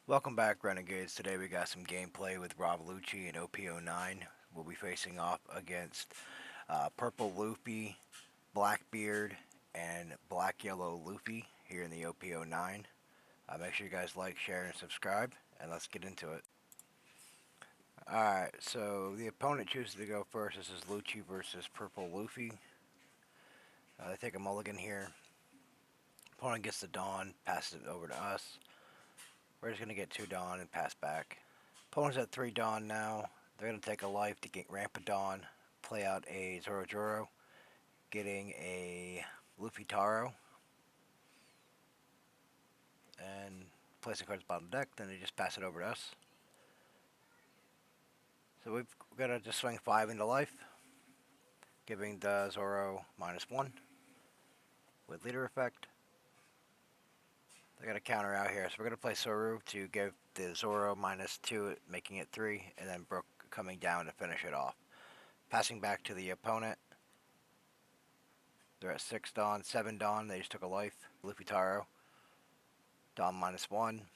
Welcome back, Renegades. Today we got some gameplay with Rob Lucci and OP09. We'll be facing off against Purple Luffy, Blackbeard, and Black Yellow Luffy here in the OP09. Make sure you guys like, share, and subscribe, and let's get into it. Alright, so the opponent chooses to go first. This is Lucci versus Purple Luffy. They take a mulligan here. Opponent gets the Dawn, passes it over to us. We're just going to get 2 Dawn and pass back. Opponent's at 3 Dawn now. They're going to take a life to get ramp a Dawn, play out a Zoro Joro, getting a Luffy Taro, and placing cards bottom deck. Then they just pass it over to us. So we've got to just swing 5 into life, giving the Zoro -1 with leader effect. They got a counter out here, so we're going to play Soru to give the Zoro -2, making it 3, and then Brook coming down to finish it off. Passing back to the opponent. They're at 6 Dawn, 7 Dawn, they just took a life. Luffy Taro. Dawn -1.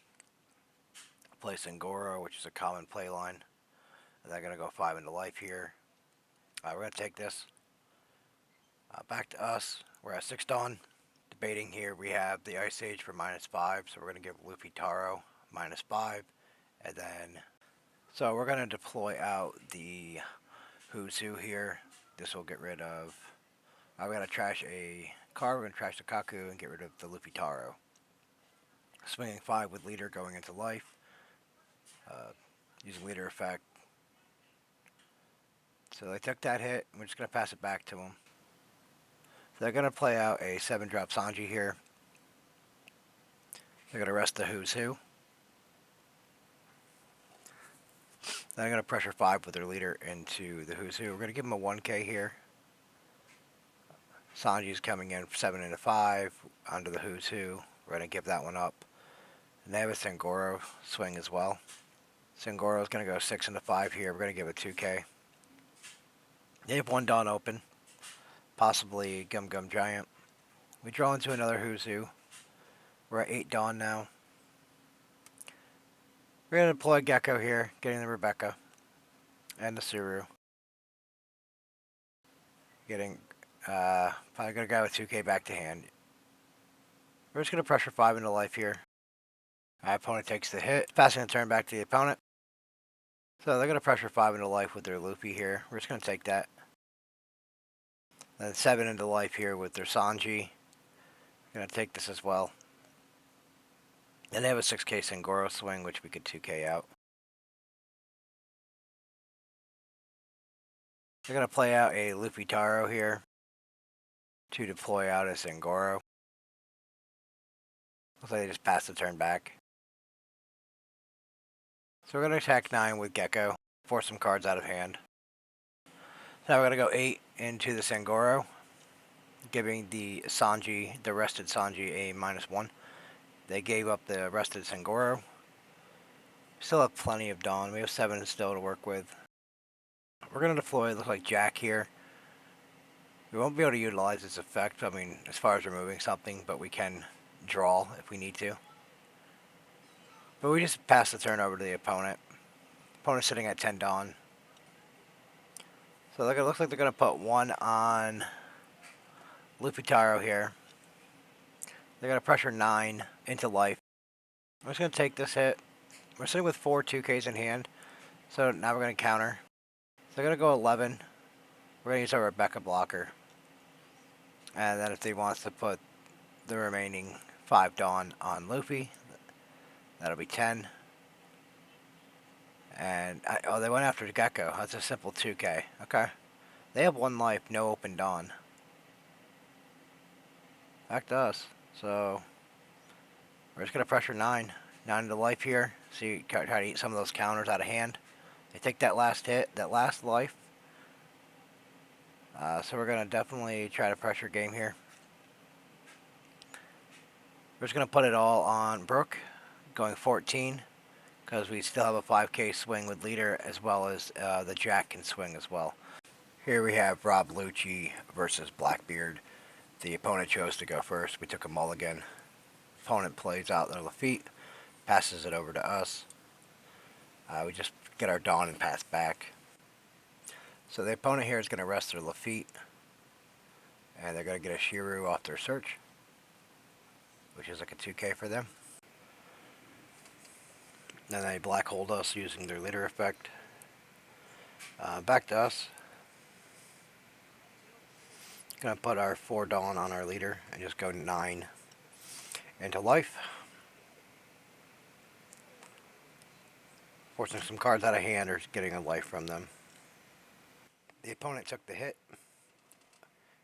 Placing Goro, which is a common play line. And they're going to go 5 into life here. We're going to take this. Back to us. We're at 6 Dawn. Debating here, we have the Ice Age for -5, so we're going to give Luffy Taro -5, and then, so we're going to deploy out the Who's Who here. This will get rid of, we're going to trash a card, we're going to trash the Kaku and get rid of the Luffy Taro. Swinging 5 with leader going into life, using leader effect. So they took that hit, we're just going to pass it back to them. They're going to play out a 7-drop Sanji here. They're going to rest the Who's Who. Then I'm going to pressure 5 with their leader into the Who's Who. We're going to give them a 1K here. Sanji's coming in 7 into 5 onto the Who's Who. We're going to give that one up. And they have a Sangoro swing as well. Sangoro's going to go 6 into 5 here. We're going to give it 2K. They have 1 Dawn open. Possibly Gum Gum Giant. We draw into another Who's Who. We're at 8 Dawn now. We're going to deploy Gecko here, getting the Rebecca and the Suru. Getting, probably going to go with 2K back to hand. We're just going to pressure 5 into life here. Our opponent takes the hit, passing the turn back to the opponent. So they're going to pressure 5 into life with their Luffy here. We're just going to take that. Then 7 into life here with their Sanji. Going to take this as well. And they have a 6K Sangoro swing, which we could 2K out. They're going to play out a Luffy Taro here to deploy out a Sangoro. Looks like they just passed the turn back. So we're going to attack 9 with Gecko, force some cards out of hand. Now we're going to go 8 into the Sangoro, giving the Sanji, the rested Sanji, a -1. They gave up the rested Sangoro. Still have plenty of Dawn. We have 7 still to work with. We're going to deploy, looks like Jack here. We won't be able to utilize its effect, I mean, as far as removing something, but we can draw if we need to. But we just pass the turn over to the opponent. Opponent's sitting at 10 Dawn. So it looks like they're going to put 1 on Luffy Taro here. They're going to pressure 9 into life. I'm just going to take this hit. We're sitting with 4 2Ks in hand. So now we're going to counter. So they're going to go 11. We're going to use our Rebecca blocker. And then if they want to put the remaining 5 Dawn on Luffy, that'll be 10. And, oh, they went after Gecko. That's a simple 2K. Okay. They have 1 life, no open Dawn. Back to us. So, we're just going to pressure 9. 9 into life here. See, try to eat some of those counters out of hand. They take that last hit, that last life. So we're going to definitely try to pressure game here. We're just going to put it all on Brook, going 14, because we still have a 5K swing with leader, as well as the Jack can swing as well. Here we have Rob Lucci versus Blackbeard. The opponent chose to go first. We took a mulligan. Opponent plays out their Lafitte. passes it over to us. We just get our Dawn and pass back. So the opponent here is going to rest their Lafitte, and they're going to get a Shiru off their search, which is like a 2k for them. Then they black hold us using their leader effect. Back to us. Gonna put our 4 Dawn on our leader and just go 9 into life. Forcing some cards out of hand or getting a life from them. The opponent took the hit,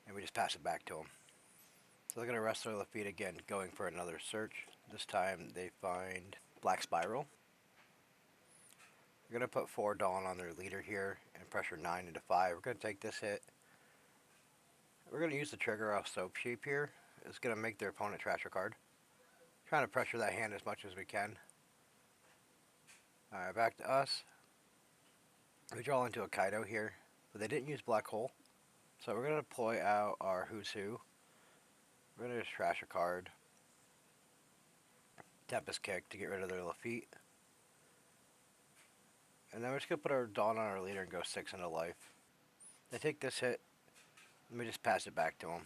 and we just pass it back to them. So they're gonna rest their Lafitte again, going for another search. This time they find Black Spiral. We're going to put 4 Dawn on their leader here and pressure 9 into 5. We're going to take this hit. We're going to use the trigger off Soap Sheep here. It's going to make their opponent trash a card. Trying to pressure that hand as much as we can. Alright, back to us. We draw into a Kaido here, but they didn't use Black Hole. So we're going to deploy out our Who's Who. We're going to just trash a card. Tempest Kick to get rid of their Lafitte. And then we're just going to put our Dawn on our leader and go 6 into life. They take this hit. Let me just pass it back to them.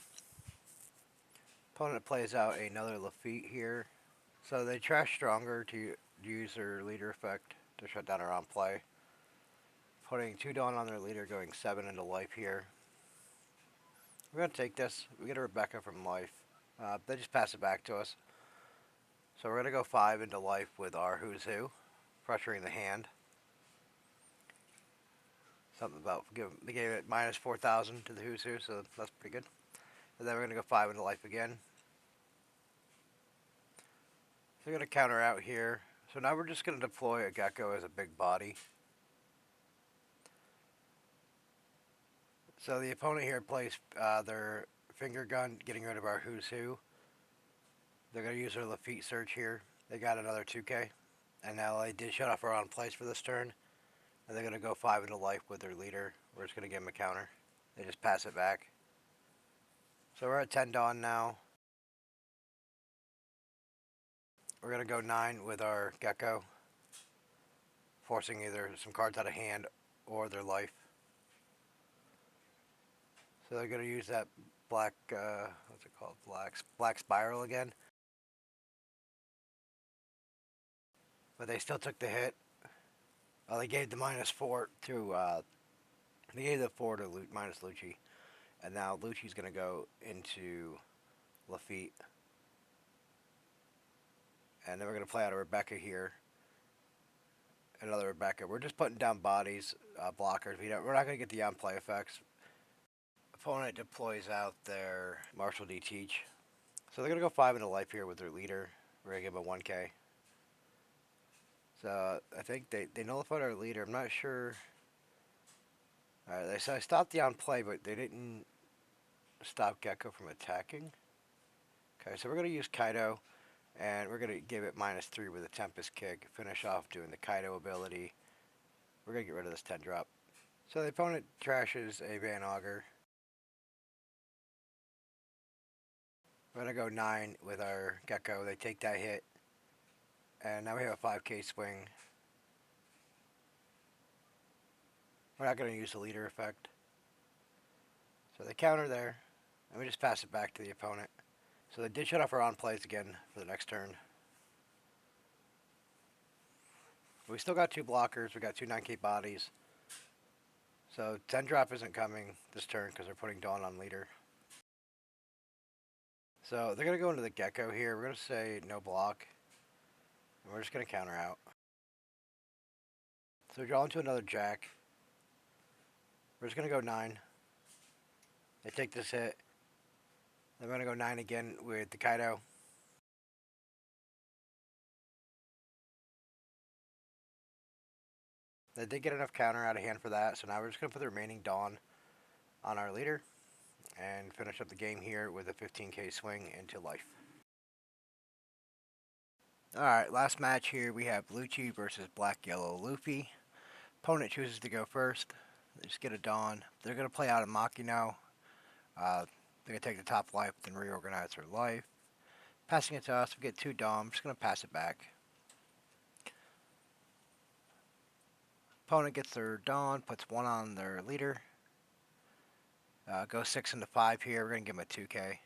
Opponent plays out another Lafitte here. So they trash Stronger to use their leader effect to shut down our on play. Putting 2 Dawn on their leader, going 7 into life here. We're going to take this. We get a Rebecca from life. They just pass it back to us. So we're going to go 5 into life with our Who's Who, pressuring the hand. Something about, they gave it minus 4,000 to the Who's Who, so that's pretty good. And then we're going to go 5 into life again. So we're going to counter out here. So now we're just going to deploy a Gecko as a big body. So the opponent here plays their finger gun, getting rid of our Who's Who. They're going to use their Lafitte search here. They got another 2k. And now they did shut off our on plays for this turn. And they're going to go 5 into life with their leader. We're just going to give them a counter. They just pass it back. So we're at 10 Dawn now. We're going to go 9 with our Gecko. Forcing either some cards out of hand or their life. So they're going to use that black, what's it called? Black Spiral again. But they still took the hit. They gave the minus 4 to, they gave the 4 to minus Lucci. And now Lucci's going to go into Lafitte. And then we're going to play out a Rebecca here. Another Rebecca. We're just putting down bodies, blockers. We're not going to get the on-play effects. Opponent deploys out their Marshall D. Teach. So they're going to go 5 into life here with their leader. We're going to give them a 1k. So I think they nullified our leader. I'm not sure. Alright, they said I stopped the on-play, but they didn't stop Gecko from attacking. Okay, so we're going to use Kaido. And we're going to give it minus 3 with a Tempest Kick. Finish off doing the Kaido ability. We're going to get rid of this 10 drop. So the opponent trashes a Van Augur. We're going to go 9 with our Gecko. They take that hit. And now we have a 5k swing. We're not going to use the leader effect. So they counter there. And we just pass it back to the opponent. So they did shut off our on plays again for the next turn. We still got 2 blockers. We got 2 9k bodies. So 10 drop isn't coming this turn because they're putting Dawn on leader. So they're going to go into the Gecko here. We're going to say no block. And we're just going to counter out. So we draw into another Jack. We're just going to go 9. They take this hit. They're going to go 9 again with the Kaido. They did get enough counter out of hand for that, so now we're just going to put the remaining Dawn on our leader and finish up the game here with a 15k swing into life. Alright, last match here we have Lucci versus Black Yellow Luffy. Opponent chooses to go first. They just get a Dawn. They're going to play out a Makino. They're going to take the top life, then reorganize their life. Passing it to us, we get 2 Dawn. I'm just going to pass it back. Opponent gets their Dawn, puts 1 on their leader. Go 6 into 5 here. We're going to give them a 2K.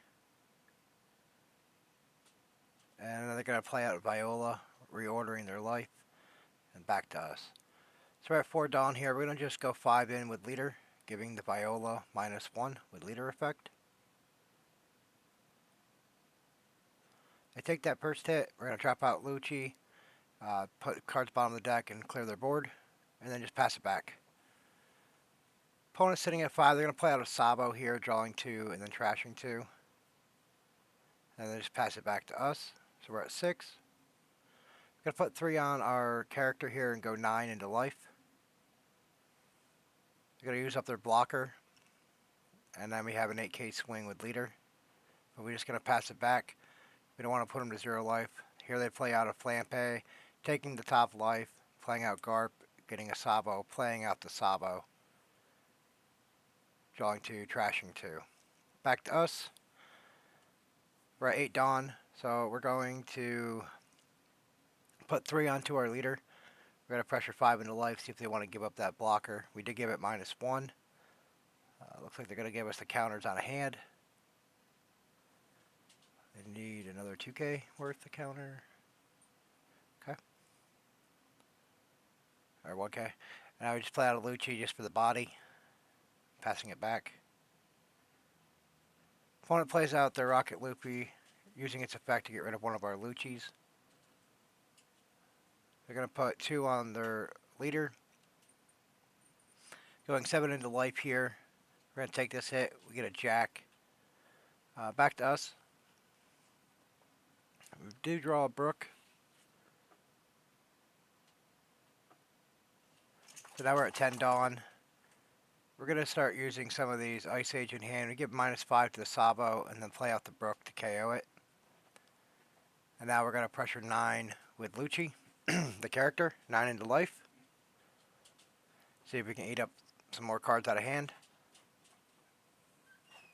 And then they're going to play out Viola, reordering their life, and back to us. So we're at 4 Dawn here. We're going to just go 5 in with leader, giving the Viola -1 with leader effect. They take that first hit. We're going to drop out Lucci, put cards bottom of the deck and clear their board, and then just pass it back. Opponent's sitting at 5. They're going to play out a Sabo here, drawing 2 and then trashing 2. And then just pass it back to us. So we're at 6. We're going to put 3 on our character here and go 9 into life. They're going to use up their blocker. And then we have an 8K swing with leader. But we're just going to pass it back. We don't want to put them to 0 life. Here they play out a Flampe, taking the top life, playing out Garp, getting a Sabo, playing out the Sabo. Drawing 2, trashing 2. Back to us. We're at 8 Dawn, so we're going to put 3 onto our leader. We're going to pressure 5 into life, see if they want to give up that blocker. We did give it -1. Looks like they're going to give us the counters on a hand. They need another 2K worth of counter. Okay. Or 1K. Now we just play out a Lucci just for the body. Passing it back. Opponent plays out their Rocket Luffy, using its effect to get rid of one of our Luccis. They're going to put 2 on their leader. Going 7 into life here. We're going to take this hit. We get a Jack. Back to us. We do draw a Brook. So now we're at 10 Dawn. We're going to start using some of these Ice Age in hand. We give -5 to the Sabo and then play out the Brook to KO it. And now we're going to pressure 9 with Lucci, the character, 9 into life. See if we can eat up some more cards out of hand.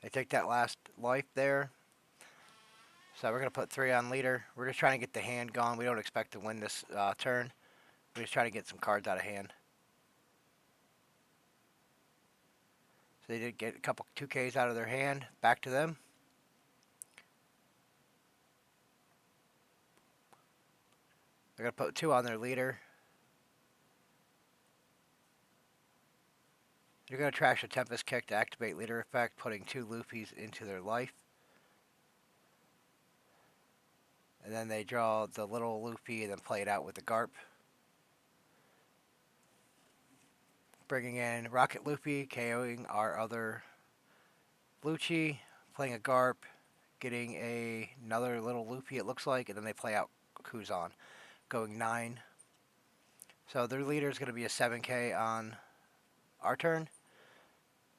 They take that last life there. So we're going to put 3 on leader. We're just trying to get the hand gone. We don't expect to win this turn. We're just trying to get some cards out of hand. So they did get a couple 2Ks out of their hand. Back to them. They're going to put 2 on their leader. You're going to trash a Tempest Kick to activate leader effect, putting 2 Luffys into their life. And then they draw the little Luffy and then play it out with the Garp. Bringing in Rocket Luffy, KOing our other Lucci, playing a Garp, getting another little Luffy it looks like, and then they play out Kuzan, going 9. So their leader is going to be a 7K on our turn.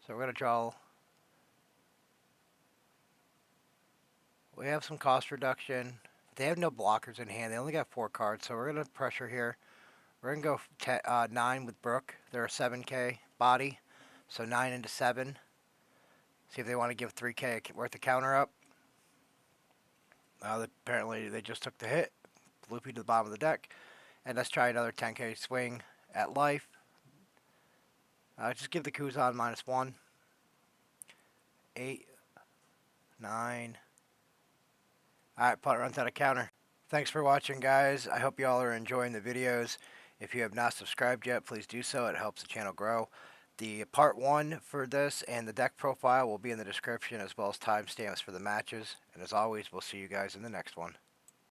So we're going to draw. We have some cost reduction. They have no blockers in hand. They only got 4 cards, so we're going to pressure here. We're going to go 9 with Brook. They're a 7K body, so 9 into 7. See if they want to give 3K worth of counter up. Apparently they just took the hit. Loopy to the bottom of the deck. And let's try another 10K swing at life. Just give the Kuzan -1. 8, 9. Alright, punt runs out of counter. Thanks for watching, guys. I hope you all are enjoying the videos. If you have not subscribed yet, please do so. It helps the channel grow. The part 1 for this and the deck profile will be in the description, as well as timestamps for the matches. And as always, we'll see you guys in the next one.